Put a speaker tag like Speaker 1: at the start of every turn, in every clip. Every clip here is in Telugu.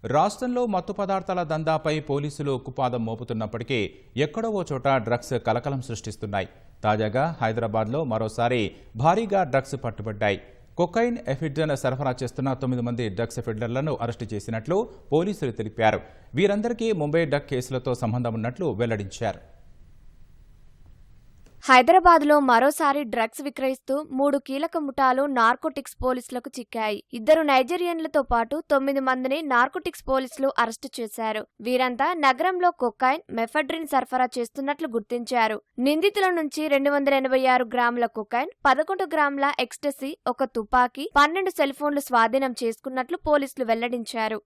Speaker 1: రాష్ట్రంలో మత్తు పదార్థాల దందాపై పోలీసులు ఉక్కుపాదం మోపుతున్నప్పటికీ ఎక్కడో ఓ చోట డ్రగ్స్ కలకలం సృష్టిస్తున్నాయి. తాజాగా హైదరాబాద్లో మరోసారి భారీగా డ్రగ్స్ పట్టుబడ్డాయి. కొకైన్, ఎఫిడ్రన్ సరఫరా చేస్తున్న 9 మంది డ్రగ్స్ ఎఫిడర్లను అరెస్టు చేసినట్లు పోలీసులు తెలిపారు. వీరందరికీ ముంబై డ్రగ్ కేసులతో సంబంధం ఉన్నట్లు వెల్లడించారు.
Speaker 2: హైదరాబాద్లో మరోసారి డ్రగ్స్ విక్రయిస్తూ 3 కీలక ముఠాలు నార్కోటిక్స్ పోలీసులకు చిక్కాయి. 2 నైజీరియన్లతో పాటు 9 మందిని నార్కోటిక్స్ పోలీసులు అరెస్టు చేశారు. వీరంతా నగరంలో కొకైన్, మెఫెడ్రిన్ సరఫరా చేస్తున్నట్లు గుర్తించారు. నిందితుల నుంచి 286 గ్రాముల కొకైన్, 11 గ్రాముల ఎక్స్టసీ, 1 తుపాకీ, 12 సెల్ ఫోన్లు స్వాధీనం చేసుకున్నట్లు పోలీసులు వెల్లడించారు.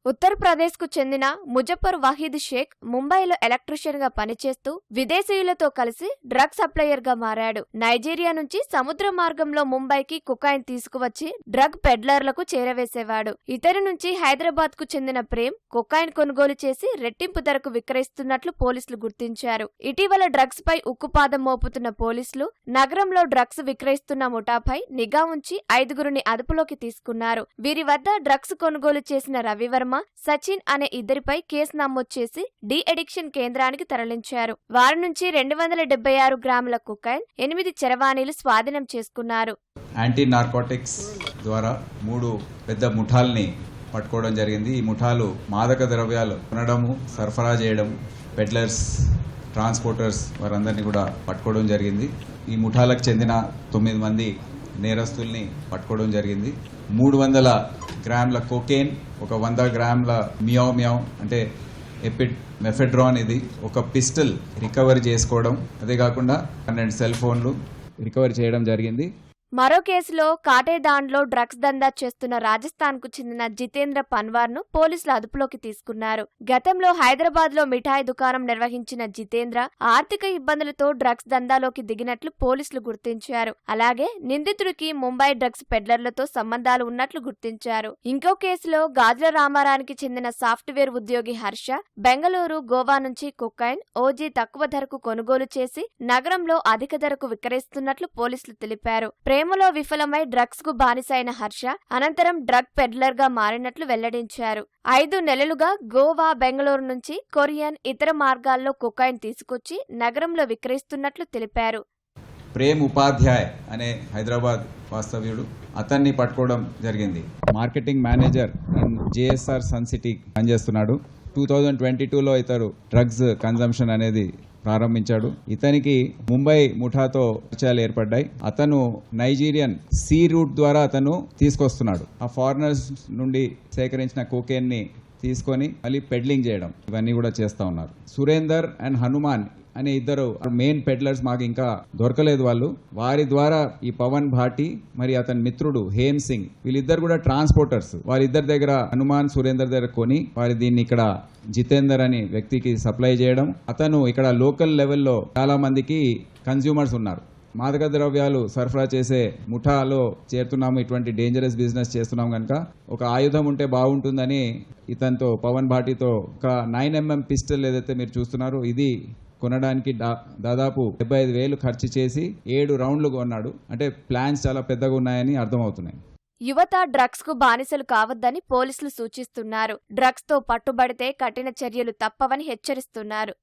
Speaker 2: ఉత్తరప్రదేశ్ కు చెందిన ముజఫర్ వహీద్ షేక్ ముంబైలో ఎలక్ట్రీషియన్ గా పనిచేస్తూ విదేశీయులతో కలిసి డ్రగ్ సప్లయర్ గా మారాడు. నైజీరియా నుంచి సముద్ర మార్గంలో ముంబైకి కొకైన్ తీసుకువచ్చి డ్రగ్ పెడ్లర్లకు చేరవేసేవాడు. ఇతని నుంచి హైదరాబాద్ కు చెందిన ప్రేమ్ కొకైన్ కొనుగోలు చేసి రెట్టింపు ధరకు విక్రయిస్తున్నట్లు పోలీసులు గుర్తించారు. ఇటీవల డ్రగ్స్ పై ఉక్కుపాదం మోపుతున్న పోలీసులు నగరంలో డ్రగ్స్ విక్రయిస్తున్న ముఠాపై నిఘా ఉంచి 5గురిని అదుపులోకి తీసుకున్నారు. వీరి వద్ద డ్రగ్స్ కొనుగోలు చేసిన రవివర్మ, సచిన్ అనే ఇద్దరిపై కేసు నమోదు చేసి డి అడిక్షన్ కేంద్రానికి తరలించారు. వారి నుంచి 276 గ్రాముల కొకైన్, 8 చరవాణీలు స్వాధీనం చేసుకున్నారు.
Speaker 3: యాంటీ నార్కోటిక్స్ ద్వారా 3 పెద్ద ముఠాల్ని పట్టుకోవడం జరిగింది. ఈ ముఠాలు మాదక ద్రవ్యాలు కొనడము, సరఫరా చేయడం, పెడ్లర్స్, ట్రాన్స్పోర్టర్స్ వారందరినీ కూడా పట్టుకోవడం జరిగింది. ఈ ముఠాలకు చెందిన 9 మంది నేరస్తుల్ని పట్టుకోవడం జరిగింది. 300 గ్రాముల కోకేన్, 100 గ్రాముల మియావ్ మియావ్ అంటే మెఫెడ్రాన్, ఇది ఒక పిస్టల్ రికవరీ చేసుకోవడం, అదే కాకుండా 12 సెల్ ఫోన్లు రికవరీ చేయడం జరిగింది.
Speaker 2: మరో కేసులో కాటేదాన్లో డ్రగ్స్ దందా చేస్తున్న రాజస్థాన్ కు చెందిన జితేంద్ర పన్వార్ ను పోలీసులు అదుపులోకి తీసుకున్నారు. గతంలో హైదరాబాద్ లో మిఠాయి దుకాణం నిర్వహించిన జితేంద్ర ఆర్థిక ఇబ్బందులతో డ్రగ్స్ దందాలోకి దిగినట్లు పోలీసులు గుర్తించారు. అలాగే నిందితుడికి ముంబై డ్రగ్స్ పెడ్లర్లతో సంబంధాలు ఉన్నట్లు గుర్తించారు. ఇంకో కేసులో గాజుల రామారానికి చెందిన సాఫ్ట్వేర్ ఉద్యోగి హర్ష బెంగళూరు, గోవా నుంచి కొకైన్, ఓజీ తక్కువ ధరకు కొనుగోలు చేసి నగరంలో అధిక ధరకు విక్రయిస్తున్నట్లు పోలీసులు తెలిపారు. ప్రేమలో విఫలమై డ్రగ్స్ కు బానిసైన హర్ష అనంతరం డ్రగ్ పెడ్లర్ గా మారినట్లు వెల్లడించారు. 5 నెలలుగా గోవా, బెంగళూరు నుంచి కొరియన్, ఇతర మార్గాల్లో కొకైన్ తీసుకొచ్చి నగరంలో విక్రయిస్తున్నట్లు తెలిపారు.
Speaker 3: ప్రేమ్ ఉపాధ్యాయ్ అనే హైదరాబాద్ వాస్తవ్యుడు, అతన్ని పట్టుకోవడం జరిగింది. Marketing manager in JSR Sun City పనిచేస్తున్నాడు. 2022లో ఇతడు డ్రగ్స్ కన్జంప్షన్ అనేది ప్రారంభించాడు. ఇతనికి ముంబై ముఠాతో పరిచయాలు ఏర్పడ్డాయి. అతను నైజీరియన్ సీ రూట్ ద్వారా అతను తీసుకొస్తున్నాడు. ఆ ఫారినర్స్ నుండి సేకరించిన కోకేన్ ని తీసుకొని మళ్ళీ పెడ్లింగ్ చేయడం, ఇవన్నీ కూడా చేస్తా ఉన్నారు. సురేందర్ అండ్ హనుమాన్ అనే 2 మెయిన్ పెడ్లర్స్ మాకు ఇంకా దొరకలేదు. వారి ద్వారా ఈ పవన్ భాటి మరి అతని మిత్రుడు హేమ్ సింగ్, వీళ్ళిద్దరు కూడా ట్రాన్స్పోర్టర్స్. వారిద్దరి దగ్గర హనుమాన్, సురేందర్ దగ్గర కొని వారి దీన్ని ఇక్కడ జితేందర్ అనే వ్యక్తికి సప్లై చేయడం. అతను ఇక్కడ లోకల్ లెవెల్లో చాలా మందికి కన్స్యూమర్స్ ఉన్నారు. మాదక ద్రవ్యాలు సరఫరా చేసే ముఠాలో చేరుతున్నాము, ఇటువంటి డేంజరస్ బిజినెస్ చేస్తున్నాం కనుక ఒక ఆయుధం ఉంటే బాగుంటుందని ఇతనితో, పవన్ భాటితో ఒక 9mm పిస్టల్ ఏదైతే మీరు చూస్తున్నారో ఇది కొనడానికి దాదాపు 75,000 ఖర్చు చేసి 7 రౌండ్లు కొన్నాడు. అంటే ప్లాన్స్ చాలా పెద్దగా ఉన్నాయని అర్థమవుతున్నాయి.
Speaker 2: యువత డ్రగ్స్ కు బానిసలు కావద్దని పోలీసులు సూచిస్తున్నారు. డ్రగ్స్ తో పట్టుబడితే కఠిన చర్యలు తప్పవని హెచ్చరిస్తున్నారు.